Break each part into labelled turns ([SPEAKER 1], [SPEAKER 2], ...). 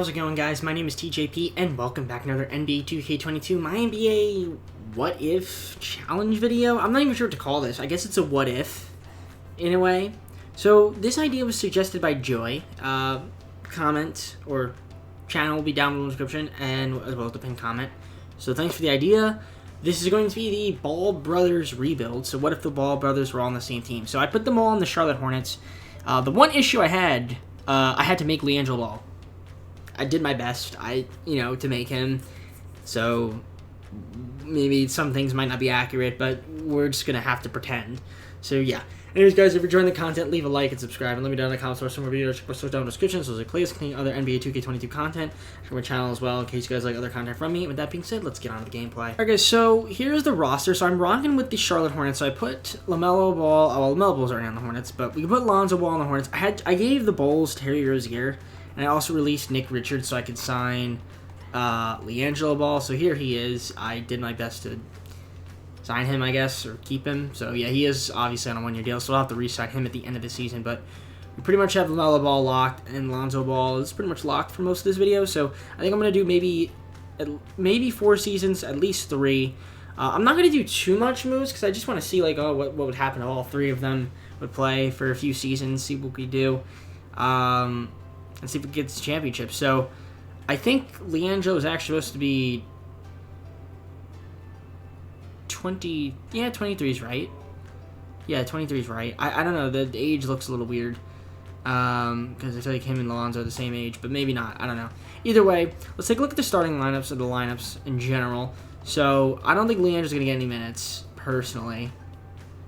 [SPEAKER 1] How's it going, guys? My name is TJP, and welcome back to another NBA 2K22 MyNBA What If Challenge video. I'm not even sure what to call this. I guess it's a what if, in a way. So, this idea was suggested by Joy. Comment or channel will be down in the description, and as well as the pinned comment. So, thanks for the idea. This is going to be the Ball Brothers rebuild. So, what if the Ball Brothers were all on the same team? So, I put them all on the Charlotte Hornets. The one issue I had to make LiAngelo Ball. I did my best, to make him, so maybe some things might not be accurate, but we're just going to have to pretend. So, yeah. Anyways, guys, if you're enjoying the content, leave a like and subscribe, and let me know in the comments for some more videos. Check my source down in the description, so there's a playlist containing other NBA 2K22 content. Check my channel as well, in case you guys like other content from me. With that being said, let's get on to the gameplay. Alright, guys, so here's the roster. So I'm rocking with the Charlotte Hornets. So I put LaMelo Ball, well, LaMelo Ball's already on the Hornets, but we can put Lonzo Ball on the Hornets. I gave the Bulls Terry Rozier. And I also released Nick Richards so I could sign LiAngelo Ball. So here he is. I did my best to sign him, I guess, or keep him. So yeah, he is obviously on a one-year deal, so I'll have to re-sign him at the end of the season. But we pretty much have LaMelo Ball locked, and Lonzo Ball is pretty much locked for most of this video. So I think I'm going to do maybe 4 seasons, at least 3. I'm not going to do too much moves because I just want to see, like, what would happen if all 3 of them would play for a few seasons, see what we do. And see if it gets the championship. So, I think LiAngelo is actually supposed to be 20. Yeah, 23 is right. Yeah, 23 is right. I don't know. The age looks a little weird. Because I feel like him and Lonzo are the same age, but maybe not. I don't know. Either way, let's take a look at the starting lineups, or the lineups in general. So, I don't think LiAngelo's going to get any minutes, personally.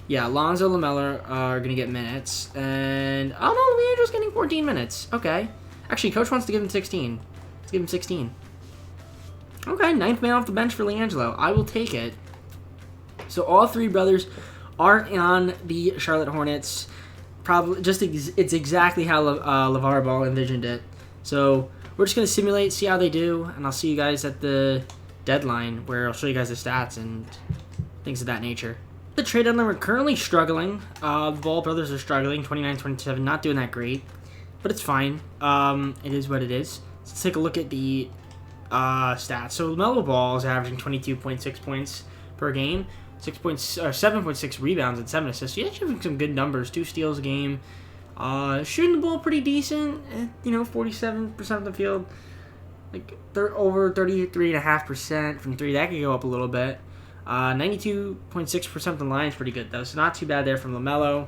[SPEAKER 1] Yeah, Lonzo and LaMelo are going to get minutes. And, oh no, LiAngelo's getting 14 minutes. Okay. Actually, Coach wants to give him 16. Let's give him 16. Okay, 9th man off the bench for LiAngelo. I will take it. So all 3 brothers are on the Charlotte Hornets. Probably it's exactly how LeVar Ball envisioned it. So we're just going to simulate, see how they do, and I'll see you guys at the deadline where I'll show you guys the stats and things of that nature. The trade deadline, we're currently struggling. The Ball brothers are struggling, 29-27, not doing that great. But it's fine. It is what it is. Let's take a look at the stats. So LaMelo Ball is averaging 22.6 points per game, 7.6 rebounds and 7 assists. He's actually having some good numbers. 2 steals a game. Shooting the ball pretty decent. 47% of the field. Like they're over 33.5% from 3. That could go up a little bit. 92.6% of the line is pretty good though. So not too bad there from LaMelo.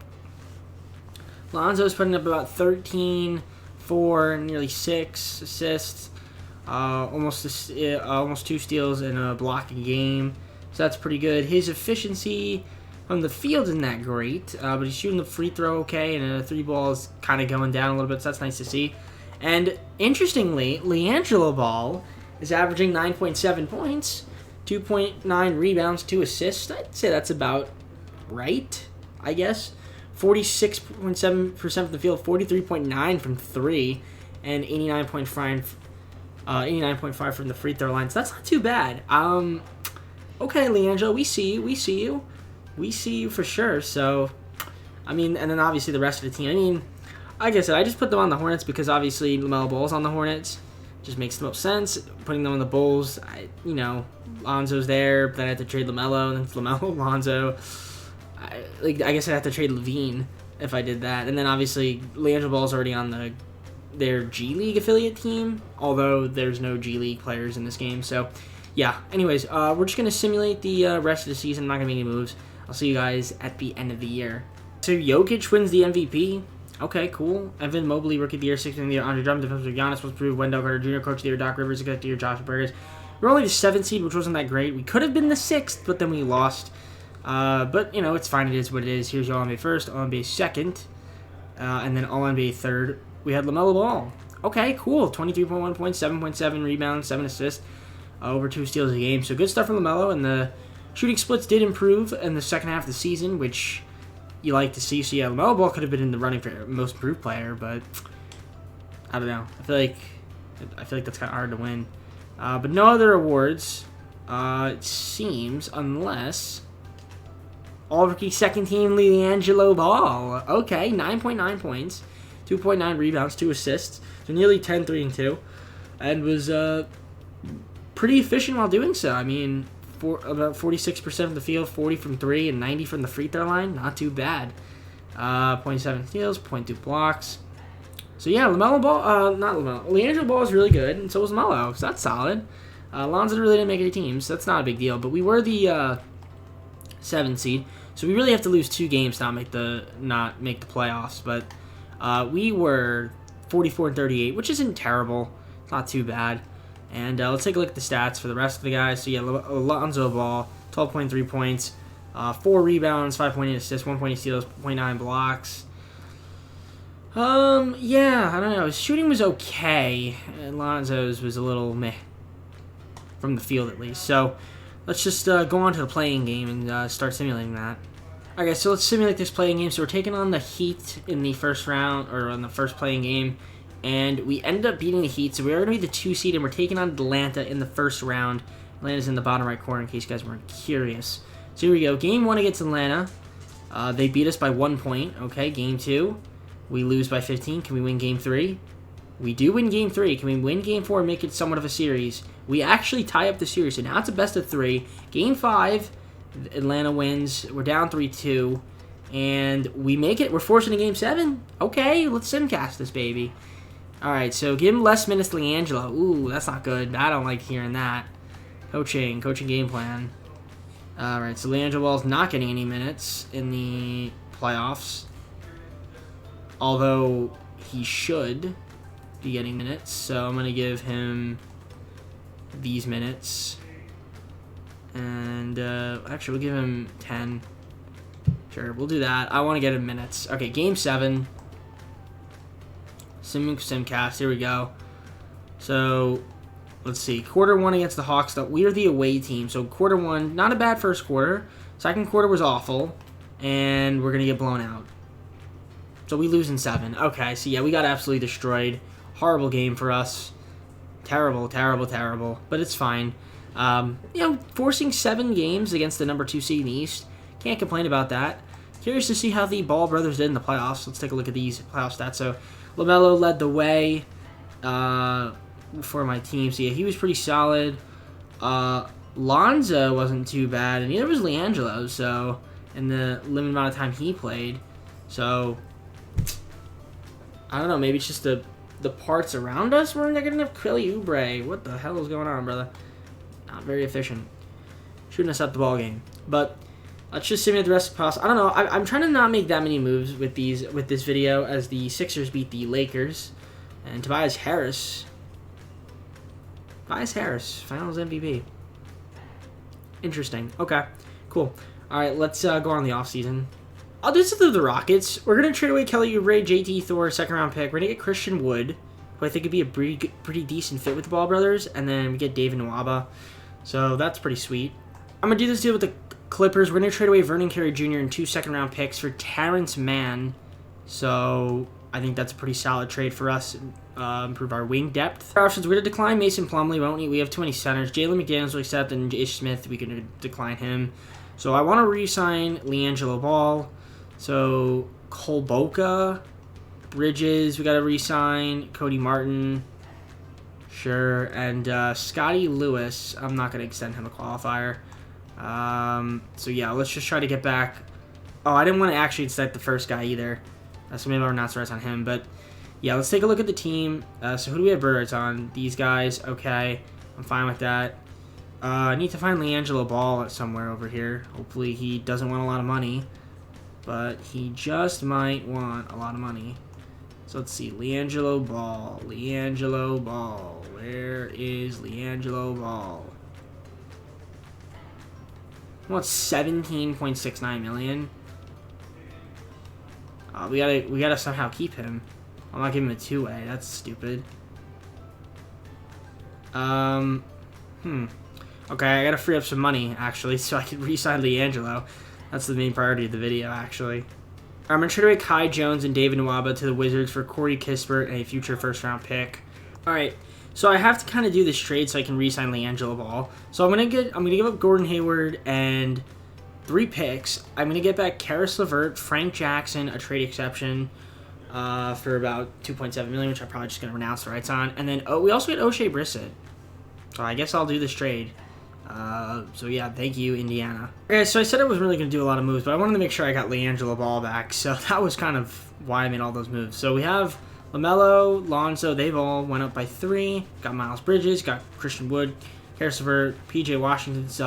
[SPEAKER 1] Lonzo's putting up about 13, 4, nearly 6 assists, almost 2 steals and a block a game. So that's pretty good. His efficiency from the field isn't that great, but he's shooting the free throw okay, and the 3 ball is kind of going down a little bit, so that's nice to see. And interestingly, LiAngelo Ball is averaging 9.7 points, 2.9 rebounds, 2 assists. I'd say that's about right, I guess. 46.7% from the field, 43.9 from 3, and 89.5 from the free throw line. So that's not too bad. Okay, LiAngelo, we see you for sure. So, and then obviously the rest of the team. Like I said, I just put them on the Hornets because obviously LaMelo Ball's on the Hornets. Just makes the most sense. Putting them on the Bulls, Lonzo's there, but then I have to trade LaMelo, and then it's LaMelo, Lonzo. I guess I'd have to trade Levine if I did that. And then obviously LiAngelo Ball's already on their G League affiliate team, although there's no G League players in this game. So yeah, anyways, we're just going to simulate the rest of the season. I'm not going to make any moves. I'll see you guys at the end of the year. So Jokic wins the MVP. Okay, cool. Evan Mobley, Rookie of the Year, 16th of the Year, Andre Drummond, Defensive Giannis was approved, Wendell Carter Jr., Coach of the Year, Doc Rivers, Executive of the Year, Josh Burgess. We're only the 7th seed, which wasn't that great. We could have been the 6th, but then we lost. But, it's fine. It is what it is. Here's your All-NBA first, All-NBA second, and then All-NBA third. We had LaMelo Ball. Okay, cool. 23.1 points, 7.7 rebounds, 7 assists, over 2 steals a game. So good stuff from LaMelo, and the shooting splits did improve in the second half of the season, which you like to see. So, yeah, LaMelo Ball could have been in the running for most improved player, but I don't know. I feel like that's kind of hard to win. But no other awards, it seems, unless All-Rookie second team LiAngelo Ball. Okay, 9.9 points, 2.9 rebounds, 2 assists. So nearly 10, 3, and 2. and was pretty efficient while doing so. I mean, about 46% of the field, 40 from 3, and 90 from the free throw line. Not too bad. 0.7 steals, 0.2 blocks. So yeah, LaMelo Ball, not LaMelo, LiAngelo Ball is really good, and so was Melo, so that's solid. Lonzo really didn't make any teams, so that's not a big deal. But we were the 7th seed, so we really have to lose 2 games to not make the playoffs. But we were 44-38, which isn't terrible. It's not too bad. And let's take a look at the stats for the rest of the guys. So yeah, Lonzo Ball, 12.3 points, 4 rebounds, 5.8 assists, 1.8 steals, 0.9 blocks. Yeah, I don't know. His shooting was okay. Lonzo's was a little meh from the field, at least. So let's just go on to the playing game and start simulating that. Okay, so let's simulate this playing game. So we're taking on the Heat in the first round, or on the first playing game, and we ended up beating the Heat. So we are going to be the 2 seed, and we're taking on Atlanta in the first round. Atlanta's in the bottom right corner, in case you guys weren't curious. So here we go. Game 1 against Atlanta. They beat us by 1 point. Okay, Game 2. We lose by 15. Can we win Game 3? We do win Game 3. Can we win Game 4 and make it somewhat of a series? We actually tie up the series, so now it's a best of 3. Game 5, Atlanta wins. We're down 3-2, and we make it. We're forcing a Game 7. Okay, let's simcast this baby. All right, so give him less minutes to LiAngelo. Ooh, that's not good. I don't like hearing that. Coaching game plan. All right, so LiAngelo Ball's not getting any minutes in the playoffs, although he should be getting minutes. So I'm going to give him these minutes. And actually, we'll give him 10. Sure, we'll do that. I want to get him minutes. Okay, Game 7. Simcast. Here we go. So let's see. Quarter 1 against the Hawks. We are the away team. So quarter 1, not a bad first quarter. Second quarter was awful, and we're going to get blown out. So we lose in 7. Okay, so yeah, we got absolutely destroyed. Horrible game for us. Terrible, terrible, terrible. But it's fine. Forcing 7 games against the number 2 seed in the East. Can't complain about that. Curious to see how the Ball brothers did in the playoffs. Let's take a look at these playoff stats. So LaMelo led the way for my team. So yeah, he was pretty solid. Lonzo wasn't too bad, and neither was LiAngelo. So in the limited amount of time he played. So I don't know, maybe it's just the parts around us weren't good enough. Kelly Oubre, what the hell is going on, brother? Not very efficient. Shooting us up the ball game. But let's just simulate the rest of the process. I don't know. I'm trying to not make that many moves with this video, as the Sixers beat the Lakers. And Tobias Harris, Finals MVP. Interesting. Okay, cool. All right, let's go on the offseason. This is the Rockets. We're going to trade away Kelly Oubre, JT Thor, second-round pick. We're going to get Christian Wood, who I think would be a pretty decent fit with the Ball brothers. And then we get David Nwaba. So that's pretty sweet. I'm going to do this deal with the Clippers. We're going to trade away Vernon Carey Jr. and 2 second-round picks for Terrence Mann. So I think that's a pretty solid trade for us. Improve our wing depth. Our options, we're going to decline Mason Plumlee, won't we? We have too many centers. Jalen McDaniels will accept, and Ish Smith, we can decline him. So I want to re-sign LiAngelo Ball. So Kolboka, Bridges, we got to re-sign. Cody Martin, sure. And Scotty Lewis, I'm not going to extend him a qualifier. So yeah, let's just try to get back. Oh, I didn't want to actually set the first guy either. So maybe I'm not stressed on him. But yeah, let's take a look at the team. So who do we have birds on? These guys. Okay, I'm fine with that. I need to find LiAngelo Ball somewhere over here. Hopefully he doesn't want a lot of money, but he just might want a lot of money. So let's see. LiAngelo Ball. Where is LiAngelo Ball? I want 17.69 million. We gotta somehow keep him. I'm not giving him a 2-way. That's stupid. Okay, I gotta free up some money, actually, so I can re-sign LiAngelo. That's the main priority of the video, actually. I'm gonna trade away Kai Jones and David Nwaba to the Wizards for Corey Kispert and a future first-round pick. Alright, so I have to kind of do this trade so I can re-sign LiAngelo Ball. So I'm gonna give up Gordon Hayward and 3 picks. I'm gonna get back Karis LeVert, Frank Jackson, a trade exception, for about 2.7 million, which I'm probably just going to renounce the rights on. And then we also get O'Shea Brissett. So I guess I'll do this trade. So yeah, thank you, Indiana. Okay, so I said I was really going to do a lot of moves, but I wanted to make sure I got LiAngelo Ball back. So that was kind of why I made all those moves. So we have LaMelo, Lonzo, they've all went up by 3. Got Miles Bridges, got Christian Wood, Harrison Levert, PJ Washington's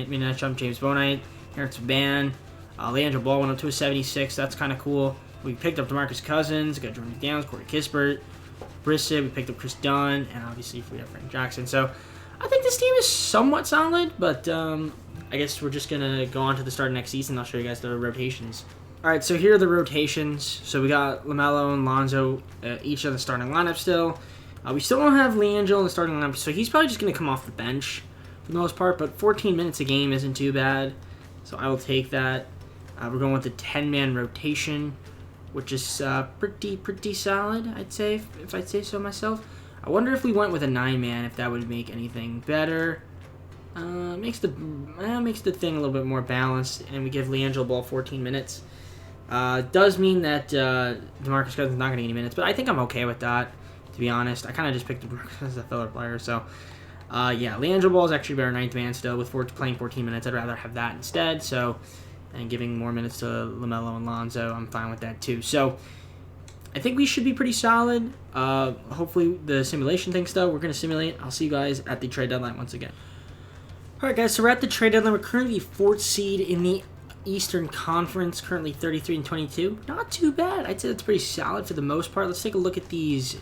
[SPEAKER 1] midnight jump, James Bonite, Harrison Ban. LiAngelo Ball went up to a 76. That's kind of cool. We picked up DeMarcus Cousins, got Jordan Downs, Corey Kispert, Brissett. We picked up Chris Dunn, and obviously we have Frank Jackson. So I think this team is somewhat solid, but I guess we're just going to go on to the start of next season. I'll show you guys the rotations. All right, so here are the rotations. So we got LaMelo and Lonzo, each of the starting lineup still. We still don't have LiAngelo in the starting lineup, so he's probably just going to come off the bench for the most part, but 14 minutes a game isn't too bad, so I will take that. We're going with the 10-man rotation, which is pretty solid, I'd say, if I'd say so myself. I wonder if we went with a 9-man, if that would make anything better. Makes the thing a little bit more balanced, and we give LiAngelo Ball 14 minutes. Does mean that DeMarcus Cousins is not going to get any minutes, but I think I'm okay with that, to be honest. I kind of just picked DeMarcus as a filler player, so yeah, LiAngelo Ball is actually better 9th man still with playing 14 minutes. I'd rather have that instead, so, and giving more minutes to LaMelo and Lonzo, I'm fine with that too. So I think we should be pretty solid. Hopefully the simulation thing still, we're going to simulate. I'll see you guys at the trade deadline once again. Alright guys, so we're at the trade deadline. We're currently 4th seed in the Eastern Conference, currently 33-22. Not too bad. I'd say that's pretty solid for the most part. Let's take a look at these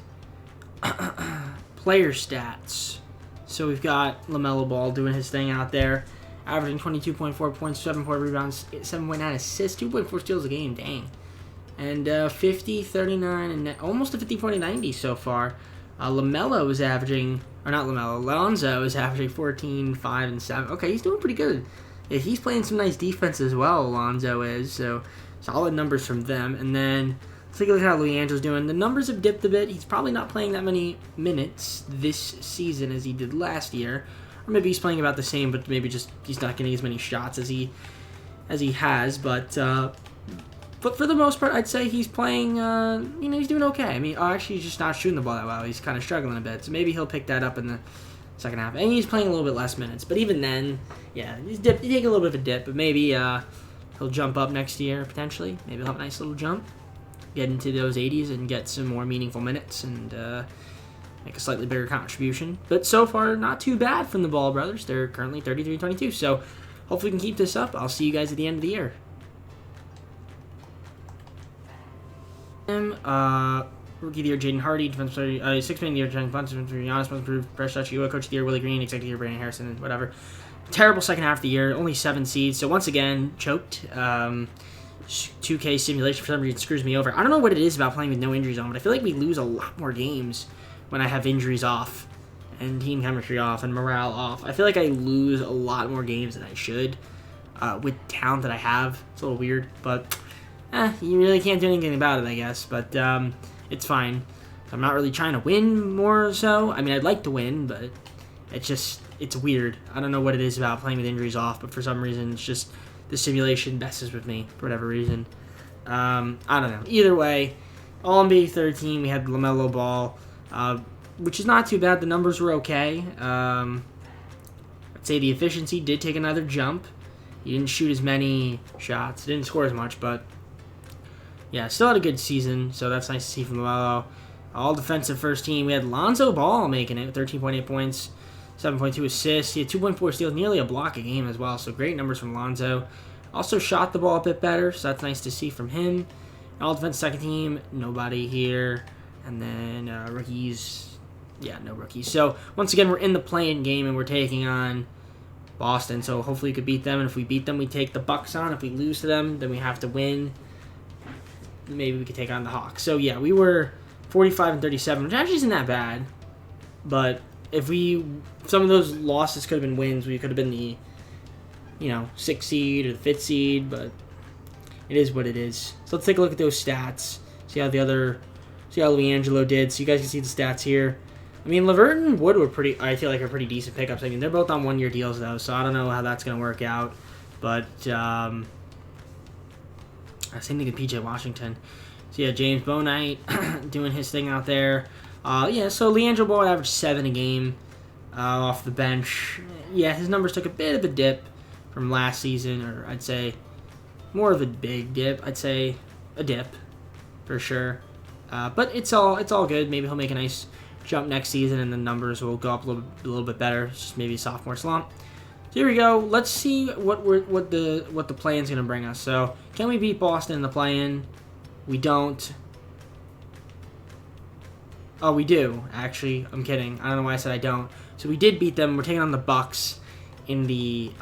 [SPEAKER 1] player stats. So we've got LaMelo Ball doing his thing out there, averaging 22.4 points, 7.4 rebounds, 7.9 assists, 2.4 steals a game, dang. And 50, 39, and almost a 50-40-90 so far. LaMelo is averaging, or not LaMelo, Lonzo is averaging 14, 5, and 7. Okay, he's doing pretty good. Yeah, he's playing some nice defense as well, Lonzo is, so solid numbers from them. And then let's take a look at how LiAngelo's doing. The numbers have dipped a bit. He's probably not playing that many minutes this season as he did last year. Or maybe he's playing about the same, but maybe just he's not getting as many shots as he has. But for the most part, I'd say he's playing, he's doing okay. I mean, actually, he's just not shooting the ball that well. He's kind of struggling a bit. So maybe he'll pick that up in the second half. And he's playing a little bit less minutes. But even then, yeah, he's taking a little bit of a dip. But maybe he'll jump up next year, potentially. Maybe he'll have a nice little jump. Get into those 80s and get some more meaningful minutes and make a slightly bigger contribution. But so far, not too bad from the Ball brothers. They're currently 33-22. So hopefully we can keep this up. I'll see you guys at the end of the year. Rookie of the year, Jaden Hardy. Defensive player, 6th man of the year, John Bunch. Giannis, most improved. Fresh touch, Coach of the year, Willie Green. Executive of the year, Brandon Harrison. Whatever. Terrible second half of the year. Only 7 seeds. So once again, choked. 2K simulation for some reason screws me over. I don't know what it is about playing with no injuries on, but I feel like we lose a lot more games when I have injuries off and team chemistry off and morale off. I feel like I lose a lot more games than I should with talent that I have. It's a little weird, but you really can't do anything about it, I guess. But it's fine. I'm not really trying to win more so. I mean, I'd like to win, but it's weird. I don't know what it is about playing with injuries off, but for some reason, it's just the simulation messes with me for whatever reason. I don't know. Either way, All-NBA 3rd team, we had LaMelo Ball, which is not too bad. The numbers were okay. I'd say the efficiency did take another jump. He didn't shoot as many shots, didn't score as much, but yeah, still had a good season, so that's nice to see from LaMelo. All defensive first team. We had Lonzo Ball making it, 13.8 points, 7.2 assists. He had 2.4 steals, nearly a block a game as well, so great numbers from Lonzo. Also shot the ball a bit better, so that's nice to see from him. All defense second team, nobody here. And then rookies, yeah, no rookies. So once again, we're in the play-in game, and we're taking on Boston, so hopefully we could beat them. And if we beat them, we take the Bucks on. If we lose to them, then we have to win. Maybe we could take on the Hawks. So yeah, we were 45-37, which actually isn't that bad. But if some of those losses could have been wins. We could have been the, 6th seed or the 5th seed, but it is what it is. So let's take a look at those stats. See how LiAngelo did. So you guys can see the stats here. I mean, Levert and Wood were I feel like are pretty decent pickups. I mean, they're both on 1-year deals though, so I don't know how that's going to work out. But same thing with PJ Washington. So yeah, James Bonite doing his thing out there. Yeah, so Leandro Ball averaged 7 a game off the bench. Yeah, his numbers took a bit of a dip from last season, or I'd say more of a big dip. I'd say a dip for sure. But it's all good. Maybe he'll make a nice jump next season, and the numbers will go up a little bit better. It's just maybe a sophomore slump. So here we go. Let's see what the play-in's gonna bring us. So can we beat Boston in the play-in? We don't. Oh, we do, actually. I'm kidding. I don't know why I said I don't. So we did beat them. We're taking on the Bucks in the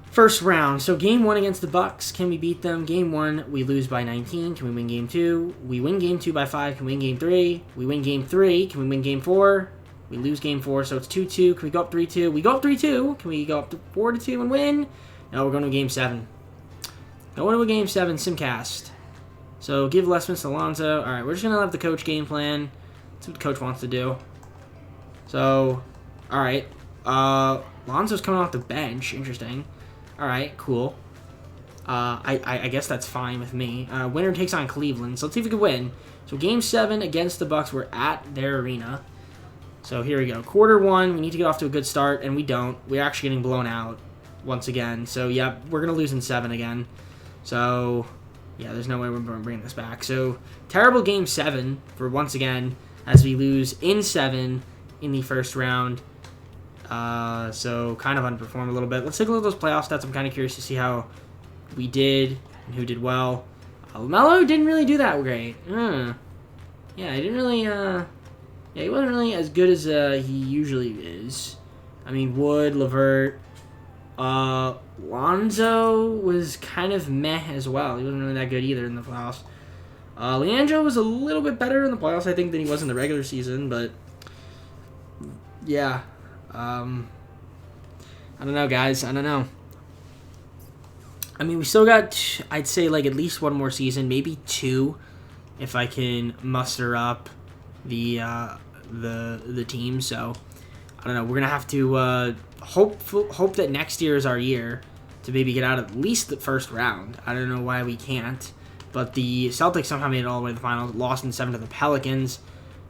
[SPEAKER 1] first round. So game 1 against the Bucks, can we beat them? Game 1, we lose by 19. Can we win game 2? We win game 2 by 5. Can we win game 3? We win game 3. Can we win game 4? We lose game 4, so it's 2-2. Can we go up 3-2? We go up 3-2. Can we go up to 4-2 and win? No, we're going to game 7. Going to a game 7 simcast. So give Lesmus to Alonzo. All right, we're just going to have the coach game plan. That's what the coach wants to do. So, all right. Lonzo's coming off the bench. Interesting. All right, cool. I guess that's fine with me. Winner takes on Cleveland. So let's see if we can win. So game 7 against the Bucks. We're at their arena. So here we go. Quarter 1. We need to get off to a good start, and we don't. We're actually getting blown out once again. So, yeah, we're going to lose in 7 again. So, yeah, there's no way we're going to bring this back. So, terrible game 7 for once again as we lose in 7 in the first round. So, kind of underperformed a little bit. Let's take a look at those playoff stats. I'm kind of curious to see how we did and who did well. LaMelo didn't really do that great. Yeah, he didn't really... yeah, he wasn't really as good as he usually is. I mean, Wood, LeVert... Lonzo was kind of meh as well. He wasn't really that good either in the playoffs. Leandro was a little bit better in the playoffs, I think, than he was in the regular season, but yeah. I don't know, guys. I don't know. I mean, we still got, I'd say, like, at least one more season, maybe 2, if I can muster up the team. So, I don't know. We're gonna have to hope that next year is our year to maybe get out at least the first round. I don't know why we can't, but the Celtics somehow made it all the way to the finals, lost in 7 to the Pelicans,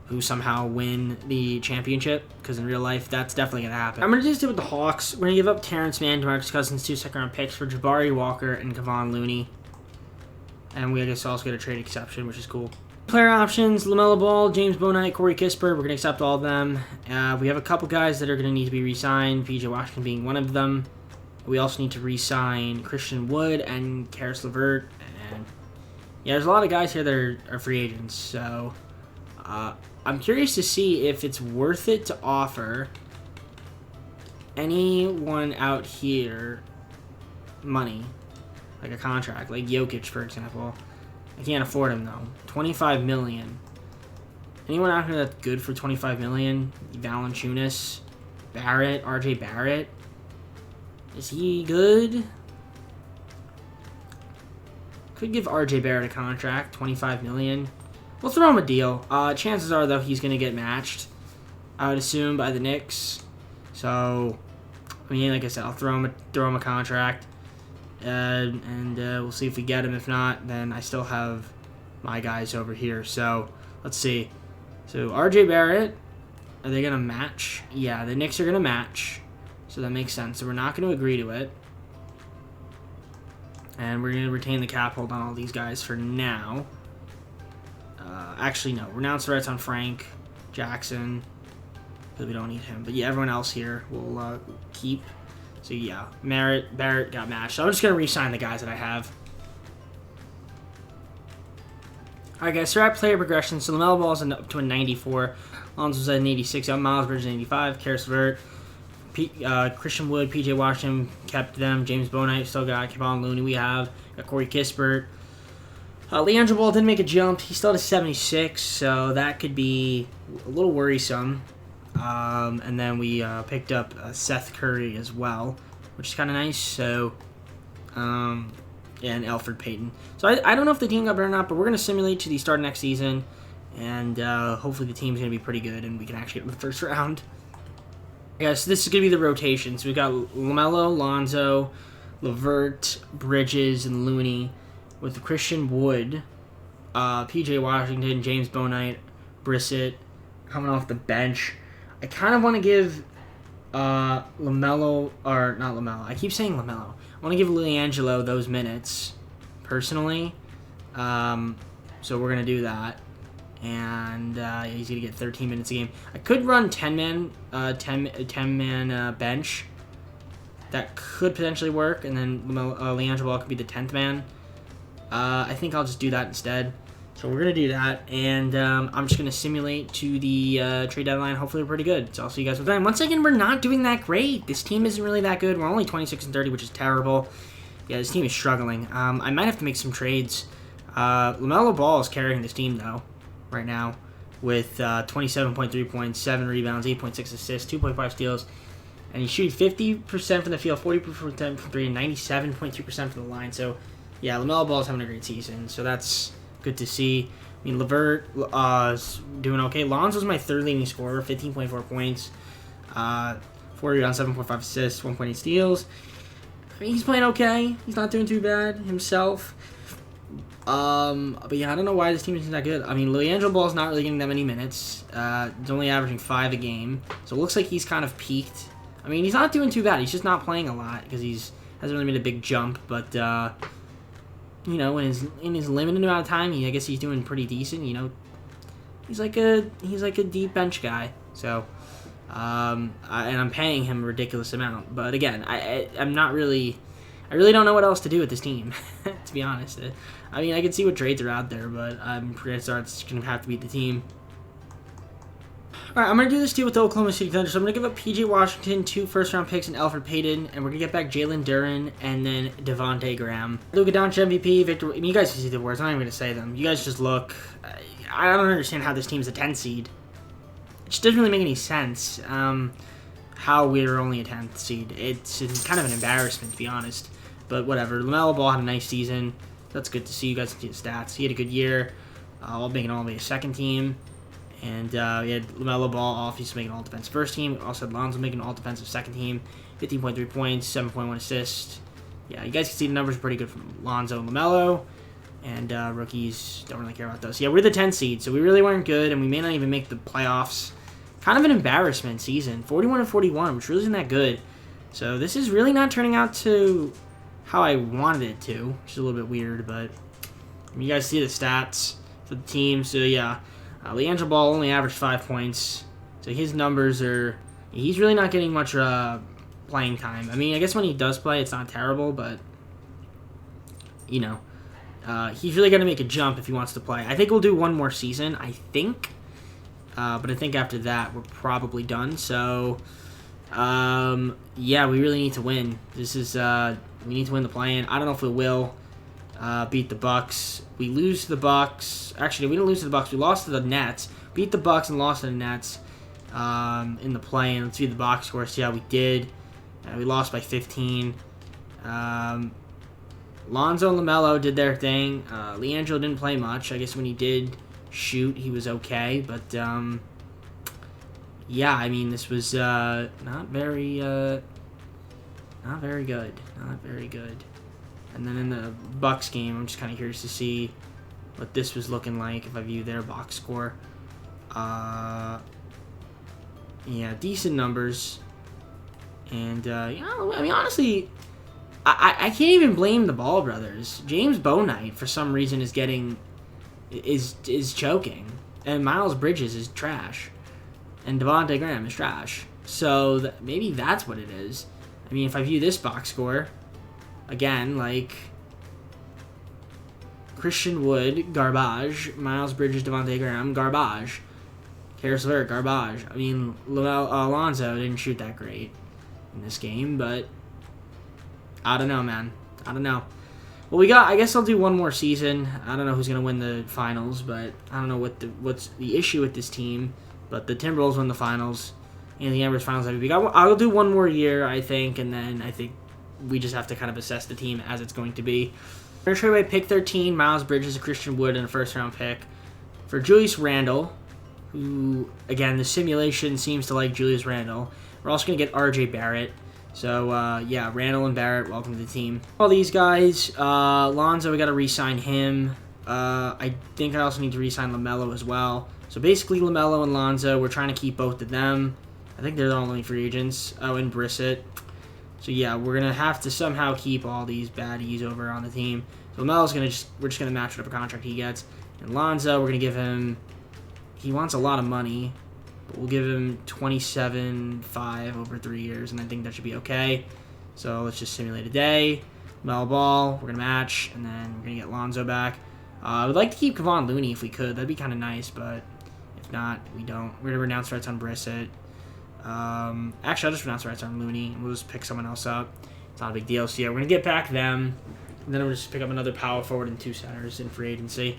[SPEAKER 1] who somehow win the championship, because in real life, that's definitely going to happen. I'm going to just do with the Hawks. We're going to give up Terrence Mann, DeMarcus Cousins, 2 second-round picks for Jabari Walker and Kevon Looney. And we, I guess, also get a trade exception, which is cool. Player options, LaMelo Ball, James Bonite, Corey Kispert. We're going to accept all of them. We have a couple guys that are going to need to be re-signed, PJ Washington being one of them. We also need to re-sign Christian Wood and Karis LeVert. And yeah, there's a lot of guys here that are free agents. So I'm curious to see if it's worth it to offer anyone out here money, like a contract, like Jokic, for example. I can't afford him, though. $25 million. Anyone out here that's good for $25 million? Valanciunas, Barrett, RJ Barrett. Is he good? Could give RJ Barrett a contract, $25 million. We'll throw him a deal. Chances are, though, he's going to get matched, I would assume, by the Knicks. So, I mean, like I said, I'll throw him a contract. And we'll see if we get him. If not, then I still have my guys over here. So, let's see. So, RJ Barrett, are they going to match? Yeah, the Knicks are going to match. So, that makes sense. So, we're not going to agree to it. And we're going to retain the cap hold on all these guys for now. Actually, no. Renounce the rights on Frank Jackson, because we don't need him. But, yeah, everyone else here will keep. So, yeah, Barrett got matched. So, I'm just going to re-sign the guys that I have. All right, guys, so we're at player progression. So, LaMelo Ball's up to a 94. Lonzo's at an 86. Miles Bridges, an 85. Karis LeVert. Christian Wood, PJ Washington kept them. James Bonite still got. Kevon Looney we have. Got Corey Kispert. Leandro Ball didn't make a jump. He's still at a 76, so that could be a little worrisome. And then we picked up Seth Curry as well, which is kind of nice. So, yeah, and Elfrid Payton. So I don't know if the team got better or not, but we're going to simulate to the start of next season. And hopefully the team's going to be pretty good and we can actually get to the first round. Yeah, so this is going to be the rotation. So we've got LaMelo, Lonzo, LeVert, Bridges, and Looney. with Christian Wood, P.J. Washington, James Bouknight, Brissett coming off the bench. I kind of want to give LaMelo, or not LaMelo. I keep saying LaMelo. I want to give LiAngelo those minutes, personally. So we're going to do that. And he's going to get 13 minutes a game. I could run 10-man bench. That could potentially work. And then LiAngelo Ball could be the 10th man. I think I'll just do that instead. So we're going to do that. And I'm just going to simulate to the trade deadline. Hopefully we're pretty good. So I'll see you guys with that. Once again, we're not doing that great. This team isn't really that good. We're only 26-30, which is terrible. Yeah, this team is struggling. I might have to make some trades. LaMelo Ball is carrying this team, though, right now, with 27.3 points, 7 rebounds, 8.6 assists, 2.5 steals, and he's shooting 50% from the field, 40% from 3, and 97.3% from the line. So, yeah, LaMelo Ball is having a great season, so that's good to see. I mean, LeVert is doing okay. Lonzo's my third leading scorer, 15.4 points, 4 rebounds, 7.5 assists, 1.8 steals. I mean, he's playing okay. He's not doing too bad himself. But yeah, I don't know why this team isn't that good. I mean, LiAngelo Ball is not really getting that many minutes. He's only averaging 5 a game. So it looks like he's kind of peaked. I mean, he's not doing too bad. He's just not playing a lot because hasn't really made a big jump. But, you know, in his limited amount of time, I guess he's doing pretty decent. You know, he's like a deep bench guy. So, and I'm paying him a ridiculous amount. But again, I'm not really... I really don't know what else to do with this team, to be honest. I mean, I can see what trades are out there, but I'm pretty sure it's going to have to beat the team. Alright, I'm going to do this deal with the Oklahoma City Thunder. So I'm going to give up P.J. Washington, 2 first-round picks, and Elfrid Payton, and we're going to get back Jalen Duren and then Devontae Graham. Luka Doncic MVP, Victor... I mean, you guys can see the words. I'm not even going to say them. You guys just look... I don't understand how this team's a 10 seed. It just doesn't really make any sense how we're only a 10th seed. It's kind of an embarrassment, to be honest. But whatever. LaMelo Ball had a nice season. That's good to see. You guys can see the stats. He had a good year. Making all NBA second team. And we had LaMelo Ball obviously making all defensive first team. Also had Lonzo making all defensive second team. 15.3 points, 7.1 assists. Yeah, you guys can see the numbers are pretty good from Lonzo and LaMelo. And rookies don't really care about those. Yeah, we're the 10th seed, so we really weren't good, and we may not even make the playoffs. Kind of an embarrassment season. 41-41, which really isn't that good. So this is really not turning out to how I wanted it to, which is a little bit weird, but you guys see the stats for the team. So yeah, LiAngelo Ball only averaged 5 points, so his numbers are... He's really not getting much playing time. I mean, I guess when he does play, it's not terrible, but you know, he's really going to make a jump if he wants to play. I think we'll do one more season, I think, but I think after that we're probably done. So yeah, we really need to win. This is we need to win the play-in. I don't know if we will beat the Bucks. We lose to the Bucks. Actually, we didn't lose to the Bucks. We lost to the Nets. Beat the Bucks and lost to the Nets in the play-in. Let's see the box score. See how we did. We lost by 15. Lonzo and LaMelo did their thing. LiAngelo didn't play much. I guess when he did shoot, he was okay. But yeah, I mean, this was not very good. Not very good. And then in the Bucks game, I'm just kind of curious to see what this was looking like if I view their box score. Yeah, decent numbers. And, you know, I mean, honestly, I can't even blame the Ball brothers. James Bouknight, for some reason, is choking. And Miles Bridges is trash. And Devontae Graham is trash. So maybe that's what it is. I mean, if I view this box score, again, like, Christian Wood, garbage. Miles Bridges, Devontae Graham, garbage. Karis LeVert, garbage. I mean, Alonzo didn't shoot that great in this game, but I don't know, man. I don't know. Well, I guess I'll do one more season. I don't know who's going to win the finals, but I don't know what's the issue with this team. But the Timberwolves won the finals, and the Embers finals MVP. I'll do one more year, I think, and then I think we just have to kind of assess the team as it's going to be. We're going to trade away pick 13, Miles Bridges, Christian Wood, and a first-round pick for Julius Randle, who, again, the simulation seems to like Julius Randle. We're also going to get R.J. Barrett. So, yeah, Randall and Barrett, welcome to the team. All these guys, Lonzo, we got to re-sign him. I think I also need to re-sign LaMelo as well. So, basically, LaMelo and Lonzo, we're trying to keep both of them. I think they're the only free agents. Oh, and Brissett. So, yeah, we're going to have to somehow keep all these baddies over on the team. So, LaMelo's going to we're just going to match whatever contract he gets. And Lonzo, we're going to give him, he wants a lot of money. But we'll give him $27.5 over 3 years, and I think that should be okay. So let's just simulate a day. LaMelo Ball, we're going to match, and then we're going to get Lonzo back. I would like to keep Kevon Looney if we could. That'd be kind of nice, but if not, we don't. We're going to renounce rights on Brissett. Actually, I'll just renounce rights on Looney, and we'll just pick someone else up. It's not a big deal. So yeah, we're going to get back them, and then we'll just pick up another power forward and 2 centers in free agency.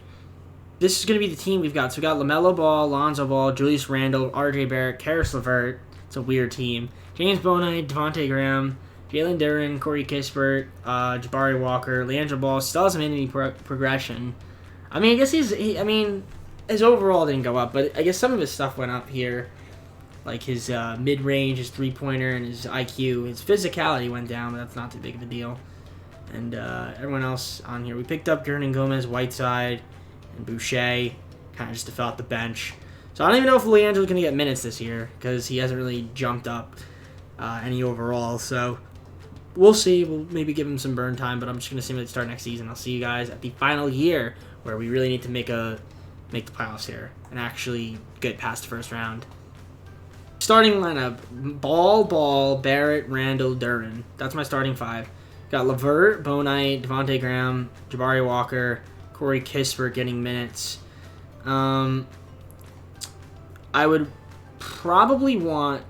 [SPEAKER 1] This is going to be the team we've got. So we got LaMelo Ball, Lonzo Ball, Julius Randle, R.J. Barrett, Karis LeVert. It's a weird team. James Bouknight, Devontae Graham, Jalen Duren, Corey Kispert, Jabari Walker, Leandro Ball. Still hasn't made any progression. I mean, I guess his overall didn't go up, but I guess some of his stuff went up here. Like his mid-range, his three-pointer, and his IQ. His physicality went down, but that's not too big of a deal. And everyone else on here. We picked up Gernon Gomez, Whiteside, and Boucher, kind of just to fill out the bench. So I don't even know if Leandro's going to get minutes this year, because he hasn't really jumped up any overall. So we'll see. We'll maybe give him some burn time, but I'm just going to simulate start next season. I'll see you guys at the final year, where we really need to make the playoffs here and actually get past the first round. Starting lineup: Ball, Barrett, Randall, Duren. That's my starting 5. Got LeVert, Bouknight, Devontae Graham, Jabari Walker, Corey Kispert getting minutes. I would probably want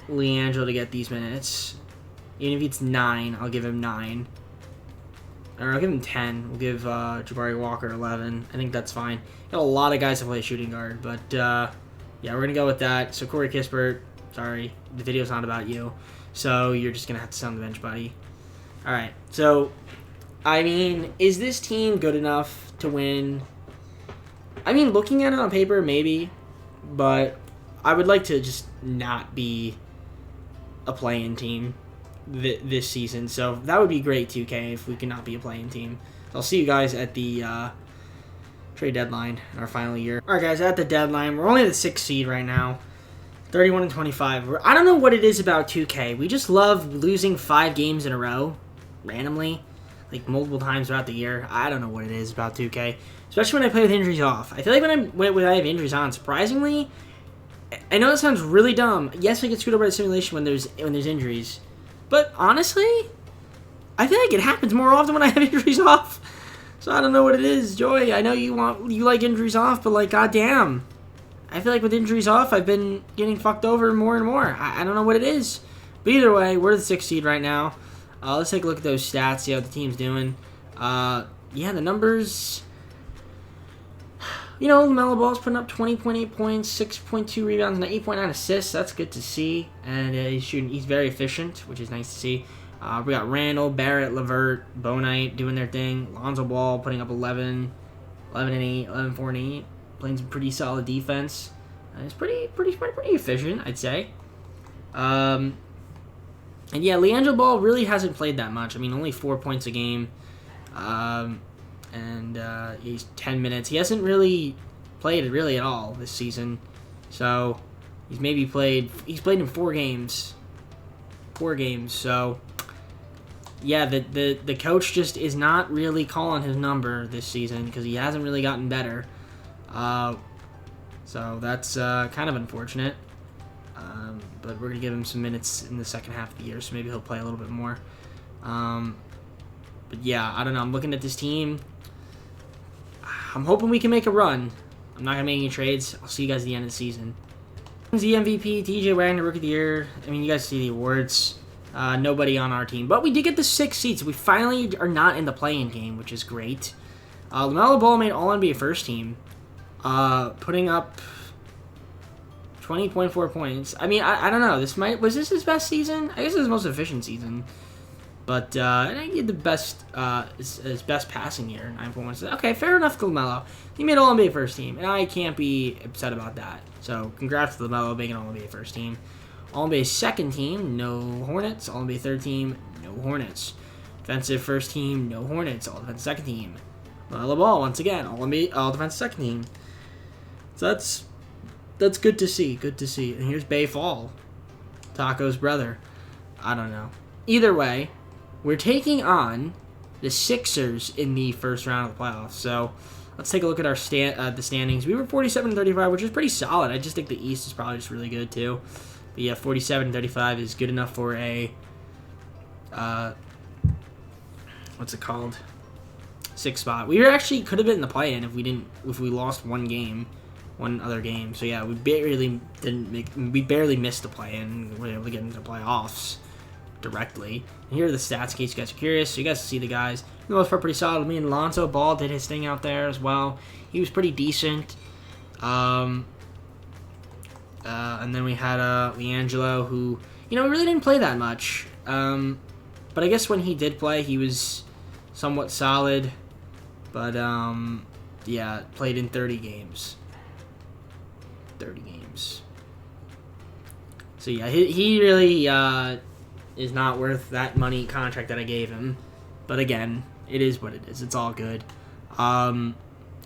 [SPEAKER 1] Leandro to get these minutes. Even if it's 9, I'll give him 9. Or I'll give him 10. We'll give Jabari Walker 11. I think that's fine. Got a lot of guys to play shooting guard, but yeah, we're going to go with that. So Corey Kispert, sorry, the video's not about you. So you're just going to have to sit on the bench, buddy. All right, so I mean, is this team good enough to win? I mean, looking at it on paper, maybe, but I would like to just not be a play-in team this season. So that would be great, 2K, if we could not be a play-in team. So I'll see you guys at the trade deadline in our final year. All right, guys, at the deadline, we're only the 6th seed right now, 31-25. I don't know what it is about 2K. We just love losing 5 games in a row, randomly, like multiple times throughout the year. I don't know what it is about 2K, especially when I play with injuries off. I feel like when I have injuries on, surprisingly, I know that sounds really dumb. Yes, I get screwed over by the simulation when there's injuries, but honestly, I feel like it happens more often when I have injuries off. So I don't know what it is, Joy. I know you like injuries off, but like, goddamn, I feel like with injuries off, I've been getting fucked over more and more. I don't know what it is, but either way, we're the 6th seed right now. Let's take a look at those stats, see how the team's doing. Yeah, the numbers. You know, LaMelo Ball's putting up 20.8 points, 6.2 rebounds, and 8.9 assists. That's good to see. And he's very efficient, which is nice to see. We got Randall, Barrett, LeVert, Bouknight doing their thing. Lonzo Ball putting up 11 and 8, 11, 4 and 8. Playing some pretty solid defense. It's pretty efficient, I'd say. And yeah, Leandro Ball really hasn't played that much. I mean, only 4 points a game. He's 10 minutes. He hasn't really played at all this season. So he's played in 4 games. 4 games. So yeah, the coach just is not really calling his number this season because he hasn't really gotten better. So that's kind of unfortunate. But we're going to give him some minutes in the second half of the year, so maybe he'll play a little bit more. But yeah, I don't know. I'm looking at this team. I'm hoping we can make a run. I'm not going to make any trades. I'll see you guys at the end of the season. The MVP, TJ Wagner, Rookie of the Year. I mean, you guys see the awards. Nobody on our team. But we did get the 6th seed, so we finally are not in the play-in game, which is great. LaMelo Ball made All-NBA First Team, putting up 20.4 points. I mean, I don't know. Was this his best season? I guess it was his most efficient season. But and he did the best, his best passing year, 9.1. Okay, fair enough to LaMelo. He made All-NBA First Team, and I can't be upset about that. So congrats to LaMelo making All-NBA First Team. All-NBA second team, no Hornets. All-NBA third team, no Hornets. Defensive first team, no Hornets. All-Defensive second team, LaMelo Ball once again. All-Defensive second team. So that's good to see. Good to see. And here's Bay Fall, Taco's brother. I don't know. Either way, we're taking on the Sixers in the first round of the playoffs. So let's take a look at our the standings. We were 47-35, which is pretty solid. I just think the East is probably just really good too. But yeah, 47-35 is good enough for a what's it called? 6th spot. We actually could have been in the play-in if we lost one other game. So yeah, we barely missed the play-in. We were able to get into the playoffs directly. And here are the stats in case you guys are curious. So you guys can see the guys, for the most part, pretty solid. Me and Lonzo Ball did his thing out there as well. He was pretty decent. And then we had LiAngelo, who, we really didn't play that much. But I guess when he did play, he was somewhat solid. But, yeah, played in 30 games. 30 games. So, yeah, he really is not worth that money contract that I gave him. But, again, it is what it is. It's all good. Again,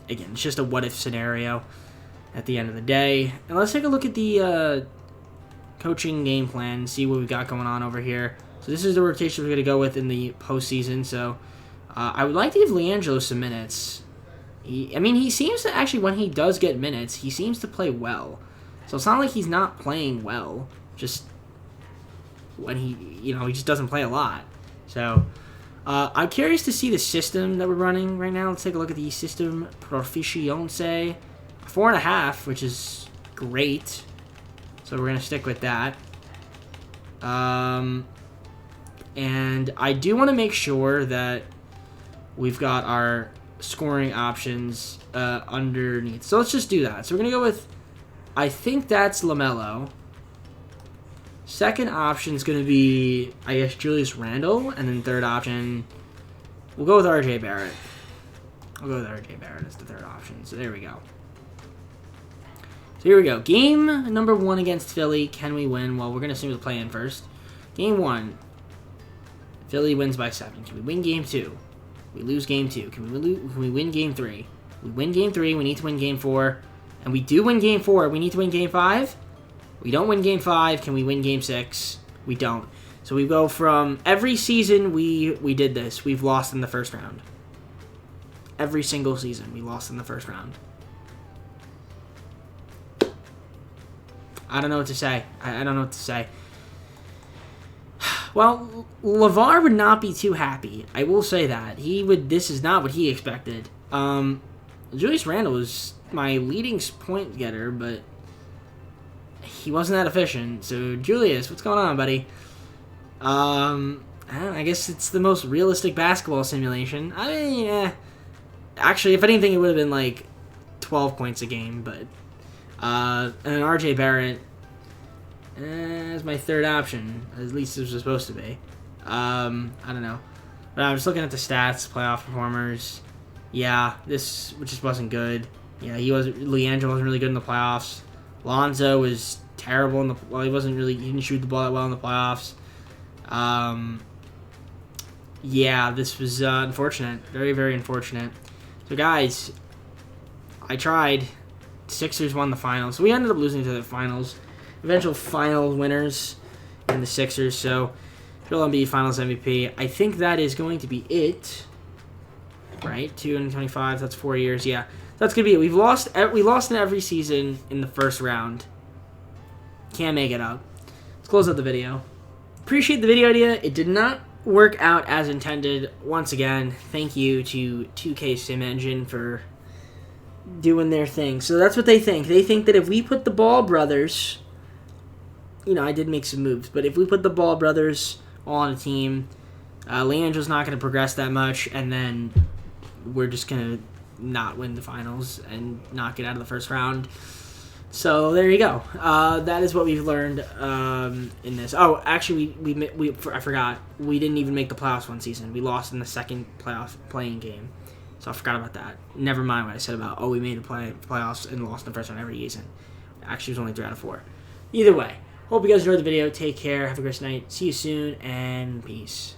[SPEAKER 1] it's just a what-if scenario at the end of the day. And let's take a look at the coaching game plan, see what we've got going on over here. So this is the rotation we're going to go with in the postseason. So I would like to give LiAngelo some minutes. He seems to actually, when he does get minutes, he seems to play well. So it's not like he's not playing well. Just when he just doesn't play a lot. So I'm curious to see the system that we're running right now. Let's take a look at the system proficiency. 4.5, which is great. So we're going to stick with that. And I do want to make sure that we've got our scoring options underneath. So let's just do that. So we're going to go with, I think that's LaMelo. Second option is going to be, I guess, Julius Randle. And then third option, we'll go with RJ Barrett. I'll go with RJ Barrett as the third option. So there we go. So here we go. Game number 1 against Philly. Can we win? Well, we're going to assume the play-in first. Game 1. Philly wins by 7. Can we win game 2? We lose game 2. Can we win game 3? We win game 3. We need to win game 4. And we do win game 4. We need to win game 5. We don't win game 5. Can we win game 6? We don't. So we go from every season we did this. We've lost in the first round. Every single season we lost in the first round. I don't know what to say. I don't know what to say. Well, LeVar would not be too happy. I will say that. This is not what he expected. Julius Randle was my leading point getter, but he wasn't that efficient. So, Julius, what's going on, buddy? I guess it's the most realistic basketball simulation. Actually, if anything, it would have been like 12 points a game, but and then RJ Barrett as my third option. At least it was supposed to be. I don't know. But I'm just looking at the stats, playoff performers. Yeah, this just wasn't good. Yeah, LiAngelo wasn't really good in the playoffs. Lonzo was terrible he didn't shoot the ball that well in the playoffs. Yeah, this was unfortunate. Very, very unfortunate. So guys, I tried. Sixers won the finals. So we ended up losing to the finals. Eventual final winners in the Sixers. So Joel Embiid Finals MVP. I think that is going to be it. Right? 225. That's 4 years. Yeah. That's going to be it. We lost in every season in the first round. Can't make it up. Let's close out the video. Appreciate the video idea. It did not work out as intended. Once again, thank you to 2K Sim Engine for doing their thing. So that's what they think. They think that if we put the Ball brothers, I did make some moves, but if we put the Ball brothers on a team, LiAngelo's not going to progress that much, and then we're just going to not win the finals and not get out of the first round. So there you go. That is what we've learned in this. Oh, actually, I forgot. We didn't even make the playoffs one season. We lost in the second playing game. So I forgot about that. Never mind what I said about, we made the playoffs and lost in the first round every season. Actually, it was only 3 out of 4. Either way, Hope you guys enjoyed the video. Take care. Have a great night. See you soon, and peace.